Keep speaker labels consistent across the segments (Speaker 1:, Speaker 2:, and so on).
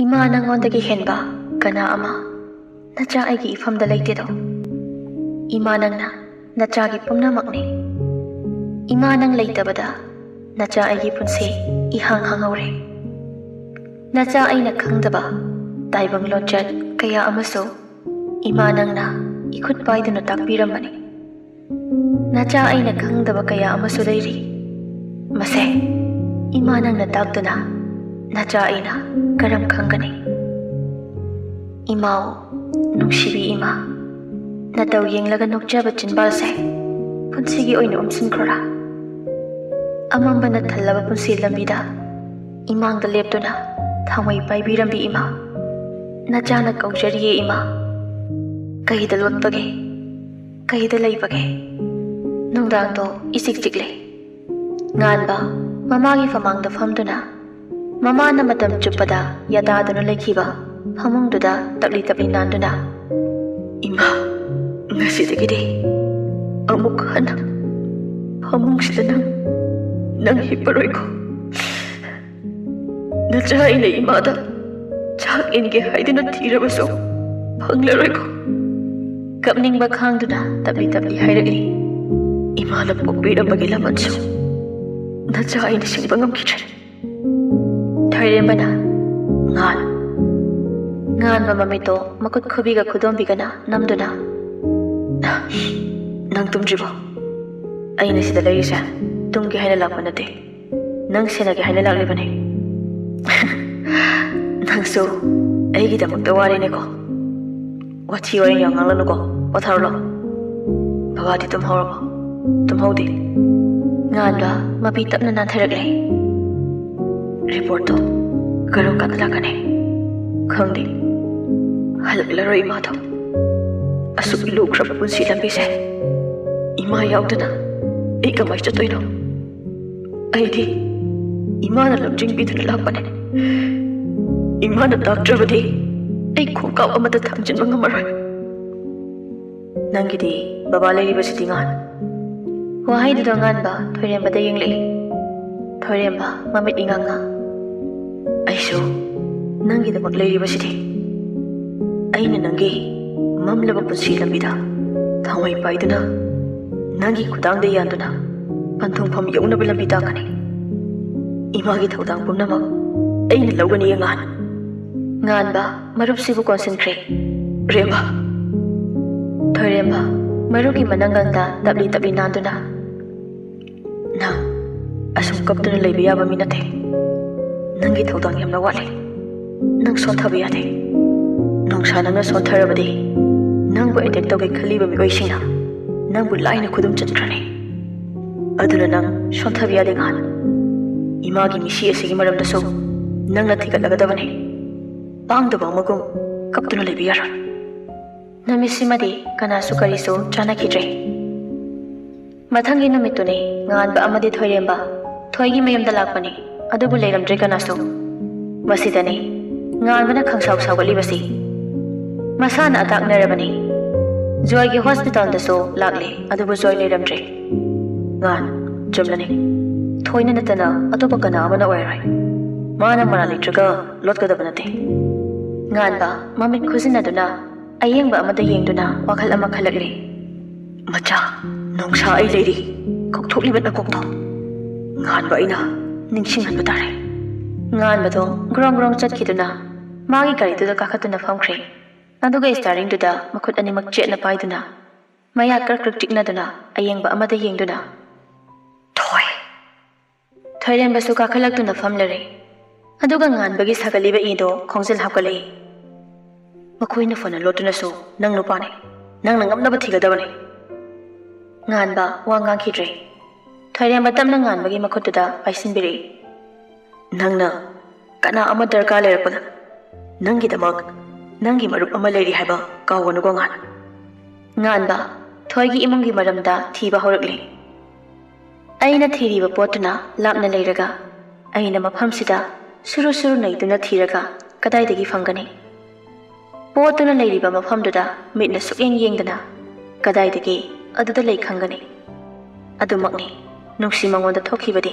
Speaker 1: Ima nangonꯗꯒꯤ ꯍꯦꯟꯕ ꯀꯅꯥ ꯑꯃ ꯅꯆꯥ ꯑꯩꯒꯤ ꯏꯐꯝꯗ ꯂꯩꯇꯦꯗꯣ. Ima ꯅꯪꯅ ꯅꯆꯥꯒꯤ ꯄꯨꯝꯅꯃꯛꯅꯤ. Ima ꯅꯪ ꯂꯩꯇꯕꯗ ꯅꯆꯥ ꯑꯩꯒꯤ ꯄꯨꯟꯁꯤ ꯏꯍꯥꯡ ꯍꯥꯡꯍꯧꯔꯦ. ꯅꯆꯥ ꯑꯩꯅ ꯈꯪꯗꯕ ꯇꯥꯏꯕꯪ ꯂꯣꯟꯆꯠ ꯀꯌꯥ ꯑꯃꯁꯨ Ima ꯅꯪꯅ 이ꯈꯨꯠ ꯄꯥꯏꯗꯨꯅ ꯇꯥꯛꯄꯤꯔꯝꯕꯅꯤ. ꯅꯆꯥ ꯑꯩꯅ ꯈꯪꯗꯕ ꯀꯌꯥ ꯑꯃꯁꯨ ꯂꯩꯔꯤ. ꯃꯁꯦ Ima ꯅꯪꯅ ꯇꯥꯛꯇꯨꯅ नचा आईना करम खंगनी. इमाओ नुंगसिबी इमा नतौ येंगलगा नोकजाबा चिनबासे पुंसिगी ओइना उमसिनख्रोरा. अमंबना थल्लबा पुंसि लंबिदा इमांगदा लेप्तुना थांवै पाइबिरंबी इमा नचाना कौजरिये इमा. कहिदा लोटबगे कहिदा लैबगे नुंगदांगदो इसिक चिकले. nganba mamagi famangda famduna Mamana matam chupada yadaduna lekhiba hamungduda tapli tapli nanduna. Ima ngasidagidi amuk hana hamungsida nang hiparoiko. Nacha ina imada chak inge haidina thirabaso phanglaroiko. Kapningba khangduna tapli tapli hairagli. Imana pokbirambagi lamansu nacha ina singba ngamkidre. Thairenbana ngan ba mamito makut khubiga khudombigana namduna nang tumjibo aina sida leisa tumgi haina lakpa nate nang senagi haina laklibane. Nang so aigi damakta warene ko wachi waring yang ngalanu ko patharlo bawadi tumhaude ngan ba mapi tapna na tharagle. Report karo katlakane khangdi halaklaro ima to asuk lukrab punsi lambi se ima yaudana ei kamai chatoino aidi ima na lamjing biduna lakpane ima na doctorabadi ei khongkaw amata thangjin mangamaroi. Nangidi baba leiriba sitingan wahai du dangan ba thoirembada yengle thoiremba mamit inganga. Aisu nangi damak leiribasidi aina nangi mamlaba punsi lambida thawai paiduna nangi khudangda yanduna panthungpham yaunaba lambi takani. Imagi thodang pumnamak aina lawgani ngan ba marupsibu concentrate remba thoiremba marugi manangangda tapli tapli nanduna na asum kaptuna leiba yaba minate. Nangi thodang yamna wale nang sonthabi yade nongsa nangna sontharabadi nangbu attack tawge khaliba mi oisina nangbu laina khudum chatkrani. Aduna nang sonthabi yade ngan imagi misi asigi maramda so nangna thigatlagadabane pangdaba magum kaptuna lebi yaron. Namisimadi kanasu karisu chanakidre. Mathangi numitune nganba amadi thoiremba thoigi mayamda lakpani adubu leiramdre kanasu masidani nganbana khangsaw sawgalibasi masana ataknarabani. Joy gi hospital daso lakle adubu joy leiramdre. Ngan jumlani thoina natana atopa kana amana oirai mana mara litraga lotgadabanate. Nganba mamit khusinaduna ayengba amada yengduna wakhal ama khalakle. Macha nongsa ai leiri kokthoklibat kokto nganba ina ningsinghanba tare. Nganbado grong chatkiduna magi gariduna kakhatuna famkhre aduga starringduda makhut animak chetna paiduna maya karkrak tiknaduna ayengba amada yengduna thoirenbasu kakhalakduna famlare aduga nganbagi sagaliba ido khongjel hapkale. Makhoina fana lotuna so nang nupane nangna ngamnaba thigadabane. Nganba wangang khidre thoiremba tamna nganbagi makhuttuda paisinbiri. Nangna kana ama darkar lerapana nangi damak nangi marup ama leri haiba kawanu ko nganba thoigi imungi maramda thiba horakle. Aina thiriba potuna lapna leiraga aina mafamsida suru naiduna thiraga kadaidagi fangani. Potuna leiriba mafamduda mitna sukeng yengdana kadaidagi aduda lei khangani. Adumakni nungsi mangonda thokibadi.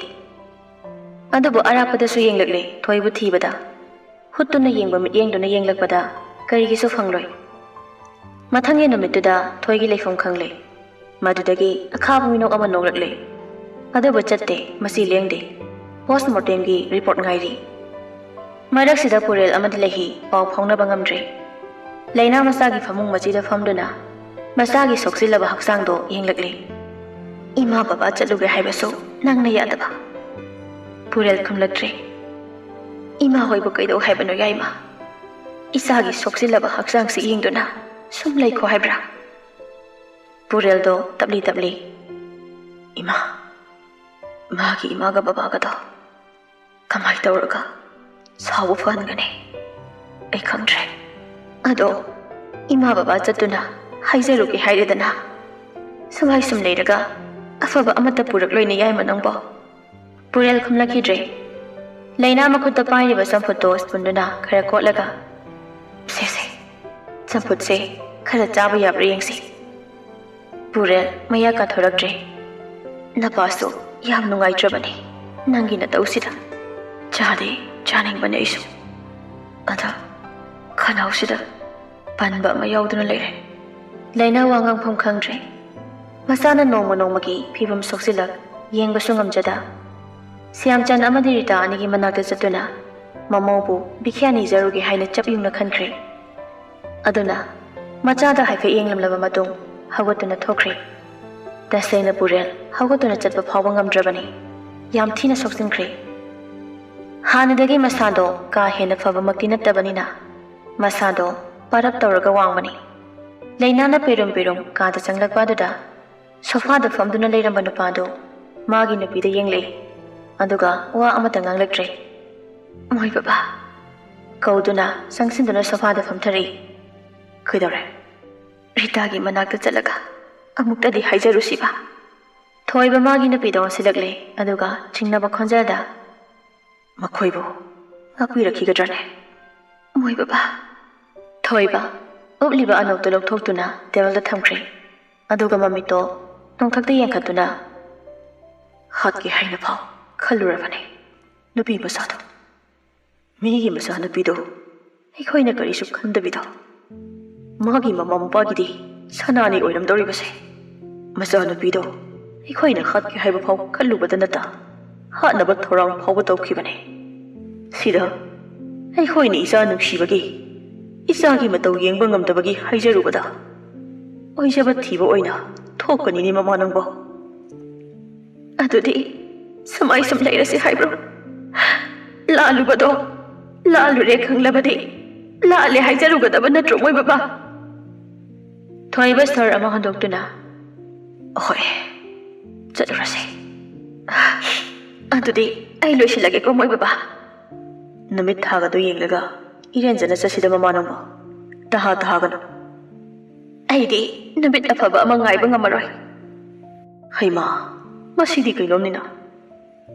Speaker 1: Adubu arapadasu yenglakle thoibu thibada ꯍꯨꯠꯇꯨꯅ ꯌꯦꯡꯕ ꯃꯤꯠꯌꯦꯡꯗꯨꯅ ꯌꯦꯡꯂꯛꯄꯗ ꯀꯔꯤꯒꯤꯁꯨ ꯐꯪꯂꯣꯏ꯫ ꯃꯊꯪꯒꯤ ꯅꯨꯃꯤꯠꯇꯨꯗ ꯊꯣꯏꯒꯤ ꯂꯩꯐꯝ ꯈꯪꯂꯦ꯫ ꯃꯗꯨꯗꯒꯤ ꯑꯈꯥꯕ ꯃꯤꯅꯣꯛ ꯑꯃ ꯅꯣꯛꯂꯛꯂꯦ꯫ ꯑꯗꯨꯕꯨ ꯆꯠꯇꯦ, ꯃꯁꯤ ꯂꯦꯡꯗꯦ꯫ ꯄꯣꯁꯠꯃꯣꯔꯇꯦꯝꯒꯤ ꯔꯤꯄꯣꯔꯠ ꯉꯥꯏꯔꯤ꯫ ꯃꯔꯛꯁꯤꯗ ꯄꯨꯔꯦꯜ ꯑꯃꯗꯤ ꯂꯩꯍꯤ ꯄꯥꯎ ꯐꯥꯎꯅꯕ ꯉꯝꯗ꯭ꯔꯦ꯫ ꯂꯩꯅꯥ ꯃꯆꯥꯒꯤ ꯐꯃꯨꯡ ꯃꯆꯤꯗ ꯐꯝꯗꯨꯅ ꯃꯆꯥꯒꯤ ꯁꯣꯛꯆꯤꯜꯂꯕ ꯍꯛꯆꯥꯡꯗꯣ ꯌꯦꯡꯂꯛꯂꯦ꯫ ꯏꯃꯥ ꯕꯕꯥ ꯆꯠꯂꯨꯒꯦ ꯍꯥꯏꯕꯁꯨ ꯅꯪꯅ ꯌꯥꯗꯕ꯫ ꯄꯨꯔꯦꯜ ꯈꯨꯝꯂꯛꯇ꯭ꯔꯦ꯫ ꯏꯃꯥ ꯍꯣꯏꯕꯨ ꯀꯩꯗꯧ ꯍꯥꯏꯕꯅꯣ ꯌꯥꯏꯃ? ꯏꯆꯥꯒꯤ ꯁꯣꯛꯆꯤꯜꯂꯕ ꯍꯛꯆꯥꯡꯁꯤ ꯌꯦꯡꯗꯨꯅ ꯁꯨꯝ ꯂꯩꯈꯣ ꯍꯥꯏꯕ꯭ꯔꯥ? ꯄꯨꯔꯦꯜꯗꯣ ꯇꯞꯂꯤ ꯇꯞꯂꯤ, ꯏꯃꯥ, ꯃꯥꯒꯤ ꯏꯃꯥꯒ ꯕꯕꯥꯒꯗꯣ ꯀꯃꯥꯏ ꯇꯧꯔꯒ ꯁꯥꯎꯕ ꯐꯍꯟꯒꯅꯤ? ꯑꯩ ꯈꯪꯗ꯭ꯔꯦ꯫ ꯑꯗꯣ ꯏꯃꯥ ꯕꯕꯥ ꯆꯠꯇꯨꯅ ꯍꯥꯏꯖꯔꯨꯒꯦ ꯍꯥꯏꯔꯦꯗꯅ ꯁꯨꯝ ꯂꯩꯔꯒ ꯑꯐꯕ ꯑꯃꯠꯇ ꯄꯨꯔꯛꯂꯣꯏꯅꯦ ꯌꯥꯏꯃ ꯅꯪꯕꯣ꯫ ꯄꯨꯔꯦꯜ ꯈꯨꯝꯂꯛꯈꯤꯗ꯭ꯔꯦ꯫ ꯂꯩꯅꯥ ꯃꯈꯨꯠꯇ ꯄꯥꯏꯔꯤꯕ ꯆꯝꯐꯨꯠꯇꯣ ꯁ꯭ꯄꯨꯟꯗꯨꯅ ꯈꯔ ꯀꯣꯠꯂꯒ, ꯁꯦ ꯆꯝꯐꯨꯠꯁꯦ ꯈꯔ ꯆꯥꯕ ꯌꯥꯕ꯭ꯔꯥ ꯌꯦꯡꯁꯤ꯫ ꯄꯨꯔꯦꯜ ꯃꯌꯥ ꯀꯥꯊꯣꯔꯛꯇ꯭ꯔꯦ꯫ ꯅꯄꯥꯁꯨ ꯌꯥꯝ ꯅꯨꯡꯉꯥꯏꯇ꯭ꯔꯕꯅꯤ ꯅꯪꯒꯤ ꯅꯇꯧꯁꯤꯗ꯫ ꯆꯥꯗꯤ ꯆꯥꯅꯤꯡꯕꯅꯤ ꯑꯩꯁꯨ, ꯑꯗ ꯈꯅꯥꯎꯁꯤꯗ ꯄꯟꯕ ꯑꯃ ꯌꯥꯎꯗꯨꯅ ꯂꯩꯔꯦ꯫ ꯂꯩꯅꯥ ꯋꯥ ꯉꯥꯡꯐꯝ ꯈꯪꯗ꯭ꯔꯦ꯫ ꯃꯁꯥꯅ ꯅꯣꯡꯃ ꯅꯣꯡꯃꯒꯤ ꯐꯤꯕꯝ ꯁꯣꯛꯆꯤꯜꯂꯛ ꯌꯦꯡꯕꯁꯨ ꯉꯝꯖꯗ ꯁ꯭ꯌꯥꯝꯆꯟ ꯑꯃꯗꯤ ꯔꯤꯇꯥ ꯑꯅꯤꯒꯤ ꯃꯅꯥꯛꯇ ꯆꯠꯇꯨꯅ ꯃꯃꯧꯕꯨ ꯕꯤꯈ꯭ꯌꯥ ꯅꯤꯖꯔꯨꯒꯦ ꯍꯥꯏꯅ ꯆꯞ ꯌꯨꯡꯅ ꯈꯟꯈ꯭ꯔꯦ꯫ ꯑꯗꯨꯅ ꯃꯆꯥꯗ ꯍꯥꯏꯐꯦꯠ ꯌꯦꯡꯂꯝꯂꯕ ꯃꯇꯨꯡ ꯍꯧꯒꯠꯇꯨꯅ ꯊꯣꯛꯈ꯭ꯔꯦ꯫ ꯇꯁꯦꯡꯅ ꯄꯨꯔꯦꯜ ꯍꯧꯒꯠꯇꯨꯅ ꯆꯠꯄ ꯐꯥꯎꯕ ꯉꯝꯗ꯭ꯔꯕꯅꯤ꯫ ꯌꯥꯝ ꯊꯤꯅ ꯁꯣꯛꯆꯤꯟꯈ꯭ꯔꯦ꯫ ꯍꯥꯟꯅꯗꯒꯤ ꯃꯁꯥꯗꯣ ꯀꯥ ꯍꯦꯟꯅ ꯐꯕꯃꯛꯇꯤ ꯅꯠꯇꯕꯅꯤꯅ ꯃꯁꯥꯗꯣ ꯄꯥꯔꯞ ꯇꯧꯔꯒ ꯋꯥꯡꯕꯅꯤ꯫ ꯂꯩꯅꯥꯅ ꯄꯦꯔꯨꯝ ꯀꯥꯗ ꯆꯪꯂꯛꯄ ꯑꯗꯨꯗ ꯁꯣꯐꯥꯗ ꯐꯝꯗꯨꯅ ꯂꯩꯔꯝꯕ ꯅꯨꯄꯥꯗꯣ ꯃꯥꯒꯤ ꯅꯨꯄꯤꯗ ꯌꯦꯡꯂꯛꯏ꯫ ꯑꯗꯨꯒ ꯋꯥ ꯑꯃꯠꯇ ꯉꯥꯡꯂꯛꯇ꯭ꯔꯦ꯫ ꯃꯣꯏ ꯕꯕꯥ ꯀꯧꯗꯨꯅ ꯆꯪꯁꯤꯟꯗꯨꯅ ꯁꯣꯐꯥꯗ ꯐꯝꯊꯔꯛꯏ꯫ ꯀꯩꯗꯧꯔꯦ? ꯔꯤꯇꯥꯒꯤ ꯃꯅꯥꯛꯇ ꯆꯠꯂꯒ ꯑꯃꯨꯛꯇꯗꯤ ꯍꯥꯏꯖꯔꯨꯁꯤꯕ꯫ ꯊꯣꯏꯕ ꯃꯥꯒꯤ ꯅꯨꯄꯤꯗ ꯑꯣꯟꯁꯤꯜꯂꯛꯂꯦ꯫ ꯑꯗꯨꯒ ꯆꯤꯡꯅꯕ ꯈꯣꯟꯖꯦꯜꯗ, ꯃꯈꯣꯏꯕꯨ ꯉꯥꯛꯄꯤꯔꯛꯈꯤꯒꯗ꯭ꯔꯅꯦ? ꯃꯣꯏ ꯕꯕꯥ꯫ ꯊꯣꯏꯕ ꯎꯞꯂꯤꯕ ꯑꯅꯣꯛꯇꯨ ꯂꯧꯊꯣꯛꯇꯨꯅ ꯇꯦꯕꯜꯗ ꯊꯝꯈ꯭ꯔꯦ꯫ ꯑꯗꯨꯒ ꯃꯃꯤꯠꯇꯣ ꯅꯣꯡꯊꯛꯇ ꯌꯦꯡꯈꯠꯇꯨꯅ, ꯍꯥꯠꯀꯦ ꯍꯥꯏꯅ ꯐꯥꯎ ꯈꯜꯂꯨꯔꯕꯅꯤ ꯅꯨꯄꯤ ꯃꯆꯥꯗꯣ꯫ ꯃꯤꯒꯤ ꯃꯆꯥꯅꯨꯄꯤꯗꯣ ꯑꯩꯈꯣꯏꯅ ꯀꯔꯤꯁꯨ ꯈꯟꯗꯕꯤꯗꯣ ꯃꯥꯒꯤ ꯃꯃꯥ ꯃꯄꯥꯒꯤꯗꯤ ꯁꯅꯥꯅꯤ ꯑꯣꯏꯔꯝꯗꯧꯔꯤꯕꯁꯦ꯫ ꯃꯆꯥꯅꯨꯄꯤꯗꯣ ꯑꯩꯈꯣꯏꯅ ꯍꯥꯠꯀꯦ ꯍꯥꯏꯕ ꯐꯥꯎ ꯈꯜꯂꯨꯕꯗ ꯅꯠꯇ ꯍꯥꯠꯅꯕ ꯊꯧꯔꯥꯡ ꯐꯥꯎꯕ ꯇꯧꯈꯤꯕꯅꯤ꯫ ꯁꯤꯗ ꯑꯩꯈꯣꯏꯅ ꯏꯆꯥ ꯅꯨꯡꯁꯤꯕꯒꯤ, ꯏꯆꯥꯒꯤ ꯃꯇꯧ ꯌꯦꯡꯕ ꯉꯝꯗꯕꯒꯤ ꯍꯥꯏꯖꯔꯨꯕꯗ ꯑꯣꯏꯖꯕ ꯊꯤꯕ ꯑꯣꯏꯅ ꯊꯣꯛꯀꯅꯤꯅꯦ ꯃꯃꯥ ꯅꯪꯕꯣ꯫ ꯑꯗꯨꯗꯤ ꯁꯨꯝ ꯂꯩꯔꯁꯤ ꯍꯥꯏꯕ꯭ꯔꯣ? ꯂꯥꯜꯂꯨꯕꯗꯣ ꯂꯥꯜꯂꯨꯔꯦ ꯈꯪꯂꯕꯗꯤ ꯂꯥꯜꯂꯦ ꯍꯥꯏꯖꯔꯨꯒꯗꯕ ꯅꯠꯇ꯭ꯔꯣ ꯃꯣꯏ ꯕꯕꯥ? ꯊꯣꯏꯕ ꯁ꯭ꯇꯔ ꯑꯃ ꯍꯣꯟꯗꯣꯛꯇꯨꯅ, ꯍꯣꯏ ꯆꯠꯂꯨꯔꯁꯤ꯫ ꯑꯗꯨꯗꯤ ꯑꯩ ꯂꯣꯏꯁꯤꯜꯂꯒꯦꯀꯣ ꯃꯣꯏ ꯕꯕꯥ꯫ ꯅꯨꯃꯤꯠ ꯊꯥꯒꯗꯣ ꯌꯦꯡꯂꯒ ꯏꯔꯦꯟꯖꯅ ꯆꯠꯁꯤꯗ ꯃꯃꯥ ꯅꯪꯕꯣ꯫ ꯇꯍꯥꯒꯅꯨ꯫ ꯑꯩꯗꯤ ꯅꯨꯃꯤꯠ ꯑꯐꯕ ꯑꯃ ꯉꯥꯏꯕ ꯉꯝꯃꯔꯣꯏ꯫ ꯍꯩꯃꯥ, ꯃꯁꯤꯗꯤ ꯀꯩꯅꯣꯝꯅꯤꯅ꯫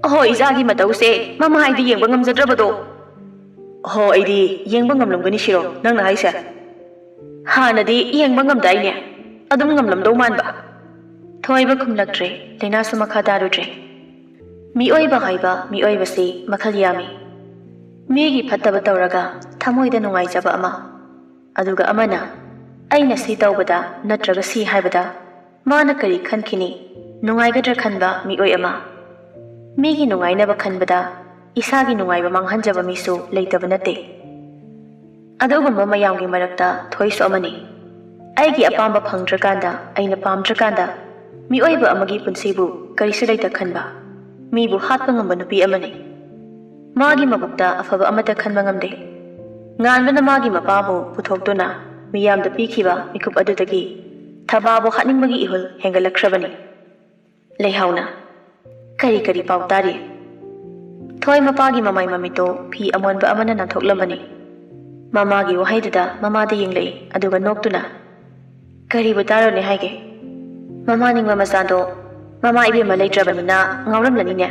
Speaker 1: ꯑꯍꯣ, ꯏꯆꯥꯒꯤ ꯃꯇꯧꯁꯦ ꯃꯃꯥ ꯑꯩꯗꯤ ꯌꯦꯡꯕ ꯉꯝꯖꯗ꯭ꯔꯕꯗꯣ꯫ ꯍꯣ, ꯑꯩꯗꯤ ꯌꯦꯡꯕ ꯉꯝꯂꯝꯒꯅꯤ ꯁꯤꯔꯣ ꯅꯪꯅ ꯍꯥꯏꯁꯦ? ꯍꯥꯟꯅꯗꯤ ꯌꯦꯡꯕ ꯉꯝꯗꯥꯏꯅꯦ, ꯑꯗꯨꯝ ꯉꯝꯂꯝꯗꯧ ꯃꯥꯟꯕ꯫ ꯊꯣꯏꯕ ꯈꯨꯝꯂꯛꯇ꯭ꯔꯦ꯫ ꯂꯩꯅꯥꯁꯨ ꯃꯈꯥ ꯇꯥꯔꯨꯗ꯭ꯔꯦ꯫ ꯃꯤꯑꯣꯏꯕ ꯍꯥꯏꯕ ꯃꯤꯑꯣꯏꯕꯁꯤ ꯃꯈꯜ ꯌꯥꯝꯃꯤ꯫ ꯃꯤꯒꯤ ꯐꯠꯇꯕ ꯇꯧꯔꯒ ꯊꯃꯣꯏꯗ ꯅꯨꯡꯉꯥꯏꯖꯕ ꯑꯃ, ꯑꯗꯨꯒ ꯑꯃꯅ ꯑꯩꯅ ꯁꯤ ꯇꯧꯕꯗ ꯅꯠꯇ꯭ꯔꯒ ꯁꯤ ꯍꯥꯏꯕꯗ ꯃꯥꯅ ꯀꯔꯤ ꯈꯟꯈꯤꯅꯤ ꯅꯨꯡꯉꯥꯏꯒꯗ꯭ꯔꯥ ꯈꯟꯕ ꯃꯤꯑꯣꯏ ꯑꯃ꯫ ꯃꯤꯒꯤ ꯅꯨꯡꯉꯥꯏꯅꯕ ꯈꯟꯕꯗ ꯏꯁꯥꯒꯤ ꯅꯨꯡꯉꯥꯏꯕ ꯃꯥꯡꯍꯟꯖꯕ ꯃꯤꯁꯨ ꯂꯩꯇꯕ ꯅꯠꯇꯦ꯫ ꯑꯗꯨꯒꯨꯝꯕ ꯃꯌꯥꯝꯒꯤ ꯃꯔꯛꯇ ꯊꯣꯏꯁꯨ ꯑꯃꯅꯤ꯫ ꯑꯩꯒꯤ ꯑꯄꯥꯝꯕ ꯐꯪꯗ꯭ꯔꯀꯥꯟꯗ, ꯑꯩꯅ ꯄꯥꯝꯗ꯭ꯔꯀꯥꯟꯗ ꯃꯤꯑꯣꯏꯕ ꯑꯃꯒꯤ ꯄꯨꯟꯁꯤꯕꯨ ꯀꯔꯤꯁꯨ ꯂꯩꯇ ꯈꯟꯕ, ꯃꯤꯕꯨ ꯍꯥꯠꯄ ꯉꯝꯕ ꯅꯨꯄꯤ ꯑꯃꯅꯤ꯫ ꯃꯥꯒꯤ ꯃꯕꯨꯛꯇ ꯑꯐꯕ ꯑꯃꯠꯇ ꯈꯟꯕ ꯉꯝꯗꯦ꯫ ꯉꯥꯟꯕꯅ ꯃꯥꯒꯤ ꯃꯄꯥꯕꯨ ꯄꯨꯊꯣꯛꯇꯨꯅ ꯃꯤꯌꯥꯝꯗ ꯄꯤꯈꯤꯕ ꯃꯤꯀꯨꯞ ꯑꯗꯨꯗꯒꯤ ꯊꯕꯥꯕꯨ ꯍꯥꯠꯅꯤꯡꯕꯒꯤ ꯏꯍꯨꯜ ꯍꯦꯟꯒꯠꯂꯛꯈ꯭ꯔꯕꯅꯤ꯫ ꯂꯩꯍꯥꯎꯅ, ꯀꯔꯤ ꯄꯥꯎ ꯇꯥꯔꯤ? ꯊꯣꯏ ꯃꯄꯥꯒꯤ ꯃꯃꯥꯏ ꯃꯃꯤꯠꯇꯣ ꯐꯤ ꯑꯃꯣꯟꯕ ꯑꯃꯅ ꯅꯥꯟꯊꯣꯛꯂꯝꯕꯅꯤ꯫ ꯃꯃꯥꯒꯤ ꯋꯥꯍꯩꯗꯨꯗ ꯃꯃꯥꯗ ꯌꯦꯡꯂꯛꯏ꯫ ꯑꯗꯨꯒ ꯅꯣꯛꯇꯨꯅ, ꯀꯔꯤꯕꯨ ꯇꯥꯔꯨꯅꯦ ꯍꯥꯏꯒꯦ? ꯃꯃꯥ ꯅꯤꯡꯕ ꯃꯆꯥꯗꯣ ꯃꯃꯥ ꯏꯕꯦꯝꯃ ꯂꯩꯇ꯭ꯔꯕꯅꯤꯅ ꯉꯥꯎꯔꯝꯂꯅꯤꯅꯦ꯫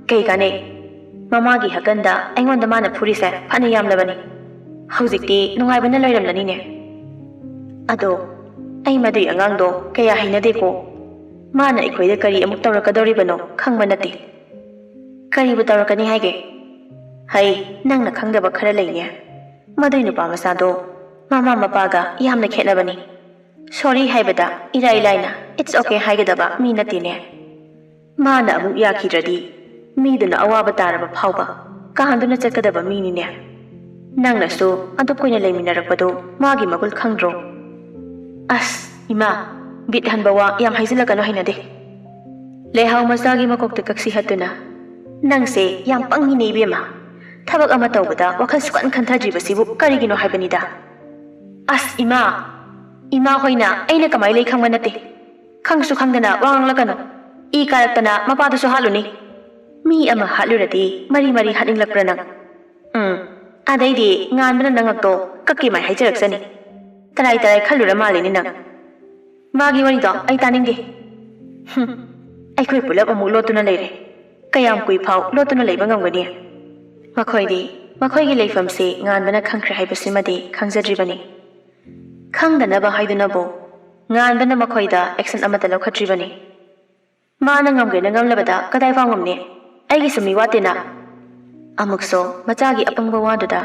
Speaker 1: ꯀꯩ ꯀꯥꯟꯅꯩ? ꯃꯃꯥꯒꯤ ꯍꯛꯀꯟꯗ ꯑꯩꯉꯣꯟꯗ ꯃꯥꯅ ꯐꯨꯔꯤꯁꯦ ꯐꯅ ꯌꯥꯝꯂꯕꯅꯤ꯫ ꯍꯧꯖꯤꯛꯇꯤ ꯅꯨꯡꯉꯥꯏꯕꯅ ꯂꯣꯏꯔꯝꯂꯅꯤꯅꯦ꯫ ꯑꯗꯣ ꯑꯩ ꯃꯗꯨꯏ ꯑꯉꯥꯡꯗꯣ ꯀꯌꯥ ꯍꯩꯅꯗꯦꯀꯣ꯫ ꯃꯥꯅ ꯑꯩꯈꯣꯏꯗ ꯀꯔꯤ ꯑꯃꯨꯛ ꯇꯧꯔꯛꯀꯗꯧꯔꯤꯕꯅꯣ ꯈꯪꯕ ꯅꯠꯇꯦ꯫ ꯀꯔꯤꯕꯨ ꯇꯧꯔꯛꯀꯅꯤ ꯍꯥꯏꯒꯦ? Hay, nang na khangdaba khara leine. Madui nupa masado mama mapaga yamna khetnabani. Sorry haibada irai laina. It's okay haigadaba mi natine. Mana amu yakhidradi mi duna awaba taraba phauba kahanduna chakadaba mi ni ne. Nang na so adu koina leminarakpado magi magul khangdro. As ima bit hanbawa yam haizilakano hainade. Lehau masagi makokta kaksi hatuna. Nang se yam pangi nei bema. Thabak ama tawbada wakhal sukan khanthajiba sibu karigino haibanida. As ima hoina aina kamai lei khangma nate. Khangsu khangdana wanglakano. I karaktana mapadasu haluni. Mi ama halurati mari haninglakpra nang. Adaidi nganbana nangakto kakki mai haijaraksani. Tarai khallura malini nang. Magi warido ai taninge. Aikhoi pulap amu lotuna leire. Kayam kui phau lotuna leiba ngamgani. Makhoigi leifamse nganbana khangkhre haibasimadi khangzadribani. Khangdanaba haidunabo nganbana makhoida action amata laukhatribani. Mana ngamgena ngamlabada kadai faw ngamne aigi sumi watena. Amukso machagi apangba waduda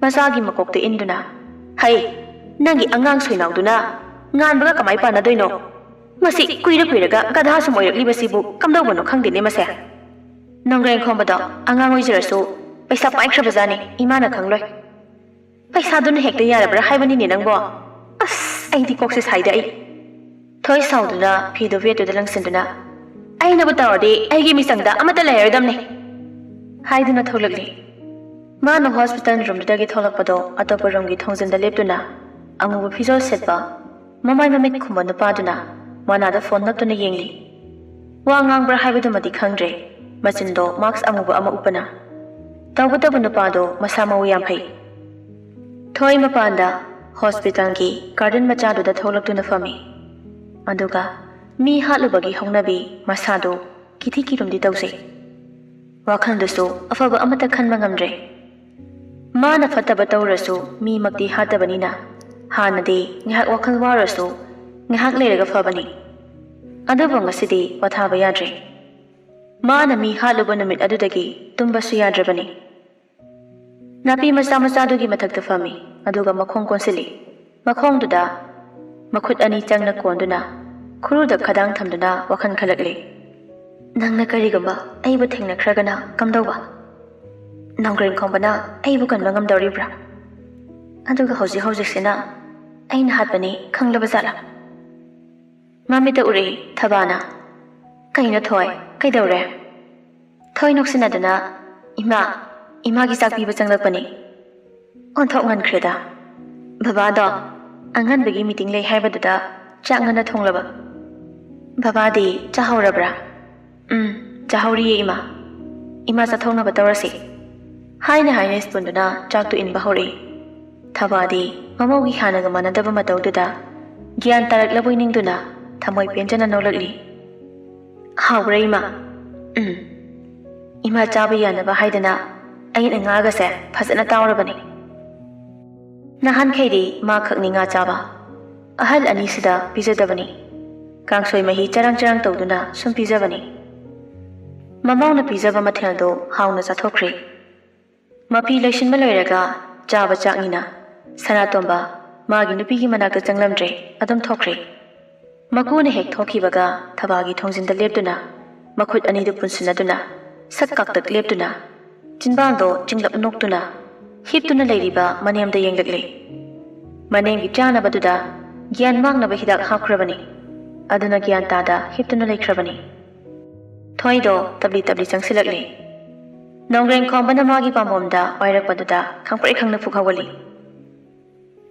Speaker 1: masagi makokta induna. Hai, nangi angang soinauduna nganbaga kamai panadoino. Masi kuiraga gadha sumoiraklibasibu kamdawbano khangdene mase. Nongreng khombado angang oijarasu paisa paikhrabazani imana khangloi. Paisa dun hekta yarabra haibani ne nangbo. As aidi kokse saida ai. Thoi sauduna phido vetu da langsinduna. Aina bu tawde aigi misangda amata layardamne. Haiduna tholakli. Mano hospital room dagi tholakpado atopa room gi thongzinda leptuna amubu phizol setba mamai mamit khumba nupaduna manada phone naptuna yengli. Wa ngangbra haibadumadi khangdre machindo max amubu ama upana. Tawbatabu nupado masamawu yam phai. Thoi mapanda hospital gi garden machaduda tholaktuna fami. Aduga mi halubagi hongnabi masado kithi kirumdi tawse. Wakhandasu afaba amata khanma ngamdre. Mana fataba tawrasu mi makti hatabanina. Hanadi ngihak wakhal warasu ngihak leiraga fabani. Aduba ngasidi wathaba yadre. Mana mi haluba namit adudagi tumbasu yadrabani. Napi masa dugi mathakta fami aduga makhong konsili. Makhong duda makhut ani changna konduna khuruda khadang thamduna wakhan khalakle. Nangna karigamba aibu thengna khragana kamdawba. Nongreng khombana aibu kanba ngamdawribra. Aduga hojik sena aina hatbani khanglaba zala. Mamita uri thabana. Kaina thoi kaidawre. Thoi noksinadana imagi sakpiba changlakpani. Onthok ngankreda. Babado anganbagi meeting lei haibaduda changana thonglaba. Babadi chahaurabra. Chahauriye ima chathongnaba tawrasi. Haina spunduna chaktu inba hori. Thabadi mamawgi hanaga manadaba matawduda gyan taraklaboi ningduna thamoi penjana nolakli. Haura ima chaba yanaba haidana aina ngagase phasana tawrabani. Nahan khairi ma khakni nga chaba ahal ani sida pizadabani. Kangsoi mahi charang tawduna sum pizabani. Mamawna pizaba matheldo hauna chathokri. Mapi laishinba loiraga chaba chaknina Sanatomba magi nupigi manakta changlamdre adum thokri. Makuna hek thokibaga thabagi thongzinda leptuna makhut anidu punsinaduna sakkaktak leptuna chinbangdo jinglap noktuna hiptuna leiriba manemda yenglakle. Manemgi chanabaduda gyan mangnaba hidak hakrabani. Aduna gyan tada hiptuna leikrabani. Thoido tabli changsilakle. Nongreng khombana magi pamomda wairakpaduda khangprai khangna fukhawali.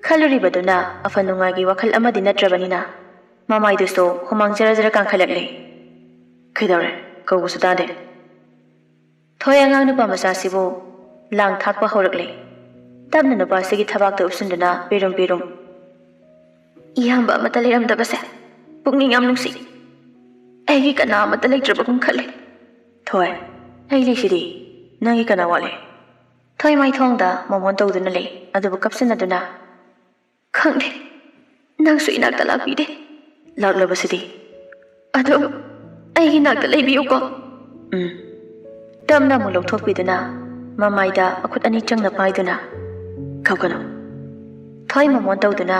Speaker 1: Khaluribaduna afanungagi wakhal amadi natrabanina mamaiduso humang jara kangkhalakle. Kaidawre kawbusu tade. Thoi angang nupa masasibu lang thakpa horakle. Tabna nupa sigi thabakta upsunduna pirum. Iyamba amata leiramdabase pukning yam nungsi. Aigi kana amata leitraba kung khale. Thoi ai leisidi nangi kana wale. Thoi mai thongda momon tawduna le adubu kapsinaduna. Khangde nangsu inakta lakpide. Laklabasidi. Ado aigi nakta leibiyuko. Tamna mulok thokpiduna ꯃꯃꯥꯏꯗ ꯃꯈꯨꯠ ꯑꯅꯤ ꯆꯪꯅ ꯄꯥꯏꯗꯨꯅ ꯀꯧꯒꯅꯨ ꯊꯣꯏ ꯃꯃꯣꯟ ꯇꯧꯗꯨꯅ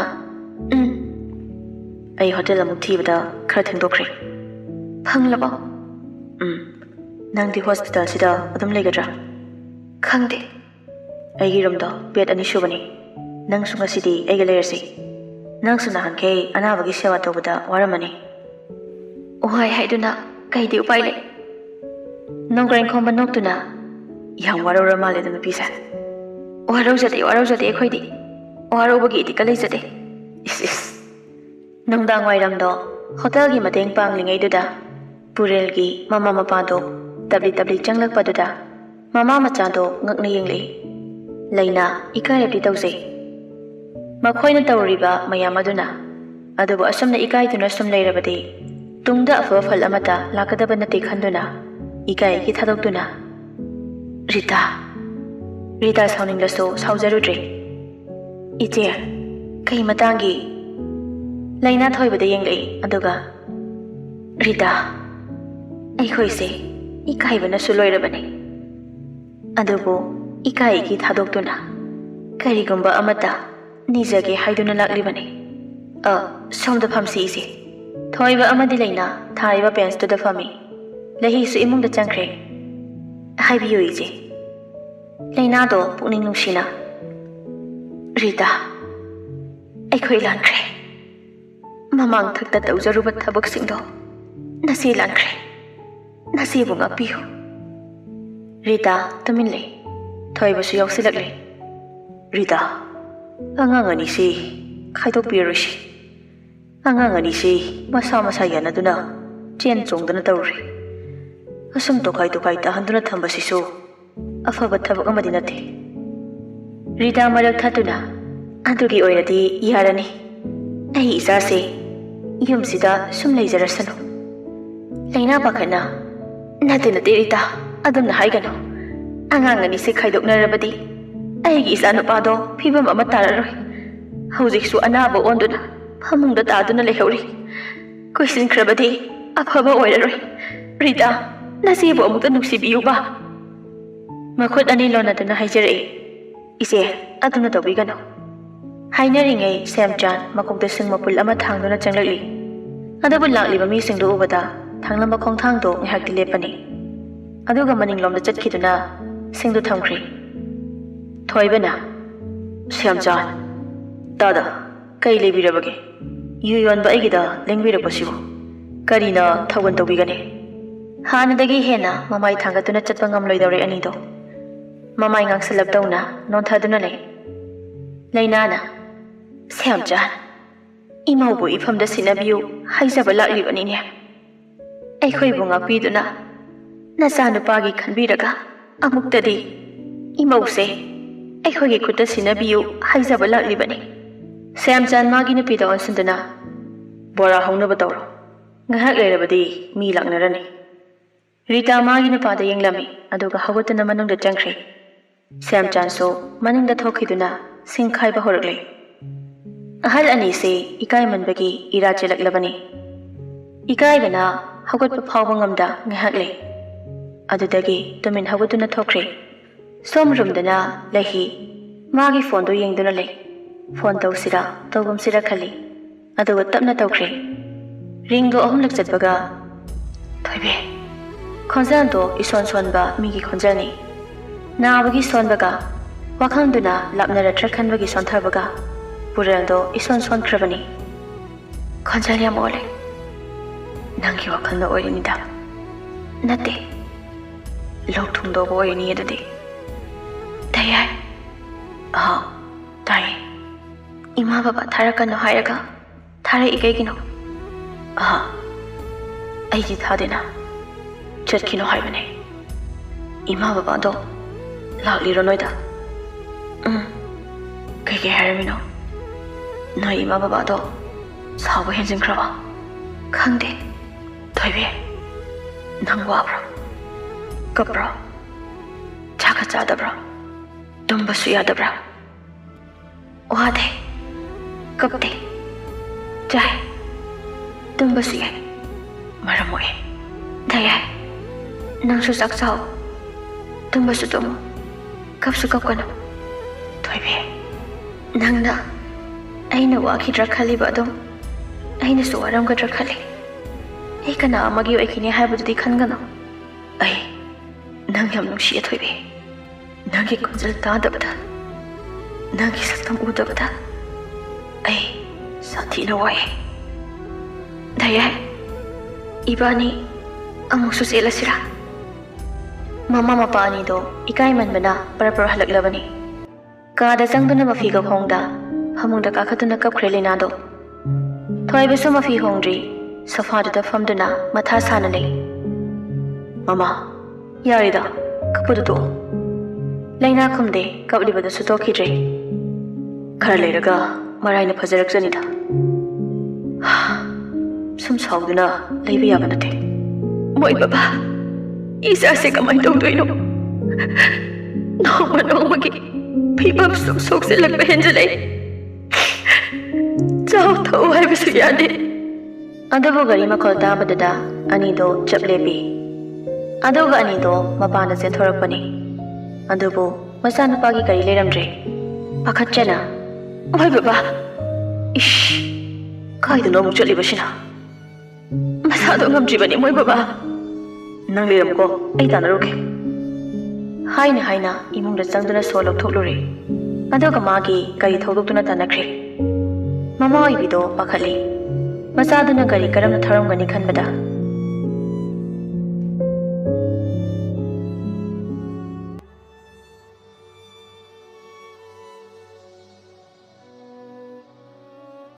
Speaker 1: ꯑꯩ hotel ꯑꯃꯨꯛ ꯊꯤꯕꯗ ꯈꯔ ꯊꯦꯡꯗꯣꯛꯈ꯭ꯔꯦ ꯐꯪꯂꯕꯣ ꯅꯪꯗꯤ ꯍꯣꯁꯄꯤꯇꯥꯜꯁꯤꯗ ꯑꯗꯨꯝ ꯂꯩꯒꯗ꯭ꯔꯥ ꯈꯪꯗꯦ ꯑꯩꯒꯤ ꯔꯨꯝꯗꯣ ꯕꯦꯗ 2 ꯁꯨꯕꯅꯤ ꯅꯪꯁꯨ ꯉꯁꯤꯗꯤ ꯑꯩꯒ ꯂꯩꯔꯁꯤ ꯅꯪꯁꯨ ꯅꯍꯥꯟꯈꯩ ꯑꯅꯥꯕꯒꯤ ꯁꯦꯕꯥ ꯇꯧꯕꯗ ꯋꯥꯔꯝꯃꯅꯤ ꯋꯥꯏ ꯍꯥꯏꯗꯨꯅ ꯀꯩꯗꯤ ꯎꯄꯥꯏ ꯂꯩ ꯅꯣꯡꯒ꯭ꯔꯦꯡ ꯈꯣꯡꯕ ꯅꯣꯛꯇꯨꯅ ꯌꯥꯝ ꯋꯥꯔꯧꯔ ꯃꯥꯜꯂꯦꯗ ꯅꯨꯄꯤꯁꯦ ꯋꯥꯔꯧꯖꯗꯦ ꯑꯩꯈꯣꯏꯗꯤ ꯋꯥꯔꯧꯕꯒꯤ ꯏꯇꯤꯛꯀ ꯂꯩꯖꯗꯦ ꯏꯁ ꯅꯨꯡꯗꯥꯡ ꯋꯥꯏꯔꯝꯗꯣ ꯍꯣꯇꯦꯜꯒꯤ ꯃꯇꯦꯡ ꯄꯥꯡꯂꯤꯉꯩꯗꯨꯗ ꯄꯨꯔꯦꯜꯒꯤ ꯃꯃꯥ ꯃꯄꯥꯗꯣ ꯇꯞꯂꯤ ꯆꯪꯂꯛꯄꯗꯨꯗ ꯃꯃꯥ ꯃꯆꯥꯗꯣ ꯉꯛꯅ ꯌꯦꯡꯂꯛꯏ ꯂꯩꯅꯥ ꯏꯀꯥꯏꯔꯞꯇꯤ ꯇꯧꯖꯩ ꯃꯈꯣꯏꯅ ꯇꯧꯔꯤꯕ ꯃꯌꯥꯝ ꯑꯗꯨꯅ ꯑꯗꯨꯕꯨ ꯑꯁꯨꯝꯅ ꯏꯀꯥꯏꯗꯨꯅ ꯁꯨꯝ ꯂꯩꯔꯕꯗꯤ ꯇꯨꯡꯗ ꯑꯐꯕ ꯐꯜ ꯑꯃꯠꯇ ꯂꯥꯛꯀꯗꯕ ꯅꯠꯇꯦ ꯈꯟꯗꯨꯅ ꯏꯀꯥꯏꯒꯤ ꯊꯥꯗꯣꯛꯇꯨꯅ ꯔꯤꯇꯥ ꯁꯥꯎꯅꯤꯡꯂꯁꯨ ꯁꯥꯎꯖꯔꯨꯗ꯭ꯔꯦ ꯏꯆꯦ ꯀꯩ ꯃꯇꯥꯡꯒꯤ ꯂꯩꯅꯥ ꯊꯣꯏꯕꯗ ꯌꯦꯡꯂꯛꯏ ꯑꯗꯨꯒ ꯔꯤꯇꯥ ꯑꯩꯈꯣꯏꯁꯦ ꯏꯀꯥꯏꯕꯅꯁꯨ ꯂꯣꯏꯔꯕꯅꯤ ꯑꯗꯨꯕꯨ ꯏꯀꯥꯏꯒꯤ ꯊꯥꯗꯣꯛꯇꯨꯅ ꯀꯔꯤꯒꯨꯝꯕ ꯑꯃꯠꯇ ꯅꯤꯖꯒꯦ ꯍꯥꯏꯗꯨꯅ ꯂꯥꯛꯂꯤꯕꯅꯤ ꯁꯣꯝꯗ ꯐꯝꯁꯤ ꯏꯆꯦ ꯊꯣꯏꯕ ꯑꯃꯗꯤ ꯂꯩꯅꯥ ꯊꯥꯔꯤꯕ ꯕꯦꯟꯁꯇꯨꯗ ꯐꯝꯃꯤ ꯂꯩꯍꯤꯁꯨ ꯏꯃꯨꯡꯗ ꯆꯪꯈ꯭ꯔꯦ ꯍꯥꯏꯕꯤꯌꯨ ꯏꯆꯦ ꯂꯩꯅꯥꯗꯣ ꯄꯨꯛꯅꯤꯡ ꯅꯨꯡꯁꯤꯅ ꯔꯤꯇꯥ ꯑꯩꯈꯣꯏ ꯂꯥꯟꯈ꯭ꯔꯦ ꯃꯃꯥꯡ ꯊꯛꯇ ꯇꯧꯖꯔꯨꯕ ꯊꯕꯛꯁꯤꯡꯗꯣ ꯅꯆꯦ ꯂꯥꯟꯈ꯭ꯔꯦ ꯅꯆꯦꯕꯨ ꯉꯥꯛꯄꯤꯌꯨ ꯔꯤꯇꯥ ꯇꯨꯃꯤꯟ ꯂꯩ ꯊꯣꯏꯕꯁꯨ ꯌꯥꯎꯁꯤꯜꯂꯛꯂꯦ ꯔꯤꯇꯥ ꯑꯉꯥꯡ ꯑꯅꯤꯁꯤ ꯈꯥꯏꯗꯣꯛꯄꯤꯔꯣꯏꯁꯤ ꯑꯉꯥꯡ ꯑꯅꯤꯁꯤ ꯃꯁꯥ ꯌꯥꯅꯗꯨꯅ ꯆꯦꯟ ꯆꯣꯡꯗꯅ ꯇꯧꯔꯤ ꯑꯁꯨꯝ ꯇꯣꯈꯥꯏ ꯇꯥꯍꯟꯗꯨꯅ ꯊꯝꯕꯁꯤꯁꯨ ꯑꯐꯕ ꯊꯕꯛ ꯑꯃꯗꯤ ꯅꯠꯇꯦ ꯔꯤꯇꯥ ꯃꯔꯛ ꯊꯠꯇꯨꯅ ꯑꯗꯨꯒꯤ ꯑꯣꯏꯔꯗꯤ ꯌꯥꯔꯅꯤ ꯑꯩ ꯏꯆꯥꯁꯦ ꯌꯨꯝꯁꯤꯗ ꯁꯨꯝ ꯂꯩꯖꯔꯁꯅꯨ ꯂꯩꯅꯥ ꯄꯥꯈꯠꯅ ꯅꯠꯇꯦ ꯔꯤꯇꯥ ꯑꯗꯨꯝꯅ ꯍꯥꯏꯒꯅꯨ ꯑꯉꯥꯡ ꯑꯅꯤꯁꯦ ꯈꯥꯏꯗꯣꯛꯅꯔꯕꯗꯤ ꯑꯩꯒꯤ ꯏꯆꯥ ꯅꯨꯄꯥꯗꯣ ꯐꯤꯕꯝ ꯑꯃ ꯇꯥꯔꯔꯣই ꯍꯧꯖꯤꯛꯁꯨ ꯑꯅꯥꯕ ꯑꯣꯟꯗꯨꯅ ꯐꯃꯨꯡꯗ ꯇꯥꯗꯨꯅ ꯂꯩꯍꯧꯔꯤ ꯀꯨꯏꯁꯤꯟꯈ꯭ꯔꯕꯗꯤ ꯑꯐꯕ ꯑꯣꯏꯔꯔꯣꯏ ꯔꯤꯇꯥ ꯅꯆꯦꯕꯨ ꯑꯃꯨꯛꯇ ꯅꯨꯡꯁꯤꯕꯤꯌꯨꯕ ꯃꯈꯨꯠ ꯑꯅꯤ ꯂꯣꯟꯅꯗꯨꯅ ꯍꯥꯏꯖꯔꯛꯏ ꯏꯆꯦ ꯑꯗꯨꯅ ꯇꯧꯕꯤꯒꯅꯨ ꯍꯥꯏꯅꯔꯤꯉꯩ ꯁꯦꯝꯆꯥꯟ ꯃꯀꯣꯛꯇ ꯁꯤꯡ ꯃꯄꯨꯜ ꯑꯃ ꯊꯥꯡꯗꯨꯅ ꯆꯪꯂꯛꯂꯤ ꯑꯗꯨꯕꯨ ꯂꯥꯛꯂꯤꯕ ꯃꯤꯁꯤꯡꯗꯨ ꯎꯕꯗ ꯊꯥꯡꯂꯝꯕ ꯈꯣꯡꯊꯥꯡꯗꯣ ꯉꯥꯏꯍꯥꯛꯇꯤ ꯂꯦꯞꯄꯅꯤ ꯑꯗꯨꯒ ꯃꯅꯤꯡꯂꯣꯝꯗ ꯆꯠꯈꯤꯗꯨꯅ ꯁꯤꯡꯗꯨ ꯊꯝꯈ꯭ꯔꯤ ꯊꯣꯏꯕꯅ ꯁꯦꯝꯆꯥꯟ ꯇꯥꯗ ꯀꯩ ꯂꯩꯕꯤꯔꯕꯒꯦ ꯌꯨ ꯌꯣꯟꯕ ꯑꯩꯒꯤꯗ ꯂꯦꯡꯕꯤꯔꯛꯄꯁꯤꯕꯨ ꯀꯔꯤꯅ ꯊꯧꯒꯟ ꯇꯧꯕꯤꯒꯅꯤ ꯍꯥꯟꯅꯗꯒꯤ ꯍꯦꯟꯅ ꯃꯃꯥꯏ ꯊꯥꯡꯒꯠꯇꯨꯅ ꯆꯠꯄ ꯉꯝꯂꯣꯏꯗꯧꯔꯦ ꯑꯅꯤꯗꯣ ꯃꯃꯥꯏ ꯉꯥꯡꯁꯜꯂꯞꯇꯧꯅ ꯅꯣꯟꯊꯗꯨꯅ ꯂꯩ ꯂꯩꯅꯥꯅ ꯁꯦꯝꯆꯥꯟ ꯏꯃꯧꯕꯨ ꯏꯐꯝꯗ ꯁꯤꯟꯅꯕꯤꯌꯨ ꯍꯥꯏꯖꯕ ꯂꯥꯛꯂꯤꯕꯅꯤꯅꯦ ꯑꯩꯈꯣꯏꯕꯨ ꯉꯥꯛꯄꯤꯗꯨꯅ ꯅꯆꯥꯅꯨꯄꯥꯒꯤ ꯈꯟꯕꯤꯔꯒ ꯑꯃꯨꯛꯇꯗꯤ ꯏꯃꯧꯁꯦ ꯑꯩꯈꯣꯏꯒꯤ ꯈꯨꯠꯇ ꯁꯤꯟꯅꯕꯤꯌꯨ ꯍꯥꯏꯖꯕ ꯂꯥꯛꯂꯤꯕꯅꯤ ꯁꯦꯝꯆꯥꯟ ꯃꯥꯒꯤ ꯅꯨꯄꯤꯗ ꯑꯣꯟꯁꯤꯟꯗꯨꯅ ꯕꯣꯔꯥ ꯍꯧꯅꯕ ꯇꯧꯔꯣ ꯉꯥꯏꯍꯥꯛ ꯂꯩꯔꯕꯗꯤ ꯃꯤ ꯂꯥꯛꯅꯔꯅꯤ ꯔꯤꯇꯥ ꯃꯥꯒꯤ ꯅꯨꯄꯥꯗ ꯌꯦꯡꯂꯝꯃꯤ ꯑꯗꯨꯒ ꯍꯧꯒꯠꯇꯨꯅ ꯃꯅꯨꯡꯗ ꯆꯪꯈ꯭ꯔꯤ ꯁꯦꯝꯆꯥꯟꯁꯨ ꯃꯅꯤꯡꯗ ꯊꯣꯛꯈꯤꯗꯨꯅ ꯁꯤꯡ ꯈꯥꯏꯕ ꯍꯧꯔꯛꯂꯤ ꯑꯍꯜ ꯑꯅꯤꯁꯤ ꯏꯀꯥꯏꯃꯟꯕꯒꯤ ꯏꯔꯥ ꯆꯦꯜꯂꯛꯂꯕꯅꯤ ꯏꯀꯥꯏꯕꯅ ꯍꯧꯒꯠꯄ ꯐꯥꯎꯕ ꯉꯝꯗ ꯉꯥꯏꯍꯥꯛ ꯂꯩ ꯑꯗꯨꯗꯒꯤ ꯇꯨꯃꯤꯟ ꯍꯧꯒꯠꯇꯨꯅ ꯊꯣꯛꯈ꯭ꯔꯤ ꯁꯣꯝ ꯔꯨꯝꯗꯅ ꯂꯩꯍꯤ ꯃꯥꯒꯤ ꯐꯣꯟꯗꯣ ꯌꯦꯡꯗꯨꯅ ꯂꯩ ꯐꯣꯟ ꯇꯧꯒꯨꯝꯁꯤꯔ ꯈꯜꯂꯤ ꯑꯗꯨꯒ ꯇꯞꯅ ꯇꯧꯈ꯭ꯔꯤ ꯔꯤꯡꯗꯣ 3ꯂꯛ ꯆꯠꯄꯒ ꯊꯣꯏꯕꯤ ꯈꯣꯟꯖꯦꯜꯗꯣ ꯏꯁꯣꯟ ꯁꯣꯟꯕ ꯃꯤꯒꯤ ꯈꯣꯟꯖꯦꯜꯅꯤ ꯅꯥꯕꯒꯤ ꯁꯣꯟꯕꯒ ꯋꯥꯈꯜꯗꯨꯅ ꯂꯥꯞꯅꯔꯠꯇ꯭ꯔ ꯈꯟꯕꯒꯤ ꯁꯣꯟꯊꯕꯒ ꯄꯨꯔꯦꯜꯗꯣ ꯏꯁꯣꯟ ꯁꯣꯟꯈ꯭ꯔꯕꯅꯤ ꯈꯣꯟꯖꯦꯜ ꯌꯥꯝ ꯑꯣꯜꯂꯦ ꯅꯪꯒꯤ ꯋꯥꯈꯜꯗ ꯑꯣꯏꯔꯤꯅꯤꯗ ꯅꯠꯇꯦ ꯂꯣꯛ ꯊꯨꯡꯗꯧꯕ ꯑꯣꯏꯔꯤꯅꯤ ꯑꯗꯨꯗꯤ ꯇꯥꯏ ꯇꯥꯏꯌꯦ ꯏꯃꯥ ꯕꯕꯥ ꯊꯥꯔꯛꯀꯅꯨ ꯍꯥꯏꯔꯒ ꯊꯥꯔꯛꯏ ꯀꯩꯒꯤꯅꯣ ꯑꯩꯗꯤ ꯊꯥꯗꯦꯅ ꯆꯠꯈꯤꯅꯣ ꯍꯥꯏꯕꯅꯦ ꯏꯃꯥ ꯕꯕꯥꯗꯣ ꯂꯥꯛꯂꯤꯔꯣ ꯅꯣꯏꯗ ꯀꯩꯀꯩ ꯍꯥꯏꯔꯝꯃꯤꯅꯣ ꯅꯣꯏ ꯏꯃꯥ ꯕꯕꯥꯗꯣ ꯁꯥꯎꯕ ꯍꯦꯟꯖꯤꯟꯈ꯭ꯔꯕ ꯈꯪꯗꯦ ꯊꯣꯏꯕꯤ ꯅꯪ ꯋꯥꯕ꯭ꯔꯣ ꯀꯞꯄ꯭ꯔꯣ ꯆꯥꯛꯀ ꯆꯥꯗꯕ꯭ꯔꯣ ꯇꯨꯝꯕꯁꯨ ꯌꯥꯗꯕ꯭ꯔꯥ ꯋꯥꯗꯦ ꯀꯞꯇꯦ ꯆꯥꯏ ꯇꯨꯝꯕꯁꯨ ꯌꯥꯏ ꯃꯔꯝ ꯑꯣꯏ ꯌꯥꯏ ꯅꯪꯁꯨ ꯆꯥꯛ ꯆꯥꯎ ꯇꯨꯝꯕꯁꯨ Tamu Kapsu kapkano. Thoibe. Nangna. Aina wakidra khaliba adum. Aina su waramgadra khali. Ai kana amagi oikini haibududi khangano. Ai nang yam nungsiya thoibe. Nangi kunjal tadabda. Nangi saktam udabda. Ai sathi na wai. Daya. Ibani amusu sela sira. Mama mapani do ikai manbana parapar halaklabani. Kada sangduna mafiga hongda hamungda kakhatuna kapkhre lenado. Thoibesu mafi hongdri safadada famduna matha sana lei. Mama yarida kapudu to. Laina khumde kaplibada su tokidre. Khara leiraga maraina fajarakjanida. Sum sauduna leiba yaba nate. Moi baba isa se kamai tawdoino. Nongmagi phibam sok se lagba henjale. Chau thau haibasu yade. Adabu gari makhol tabadada anido chaplebi. Aduga anido mapana se thorakpani. Adubu masanupagi gari leiramdre. Pakhatchana. Moi baba. Ish. Kaidano amuk chatlibasina. Masado ngamdribani moi baba. Nang leiramko ai tanaruke. Haina imungda changduna so lokthoklure. Aduga magi gari thawdoktuna tanakre. Mama oibido pakhali. Masaduna gari karamna tharamgani khanbada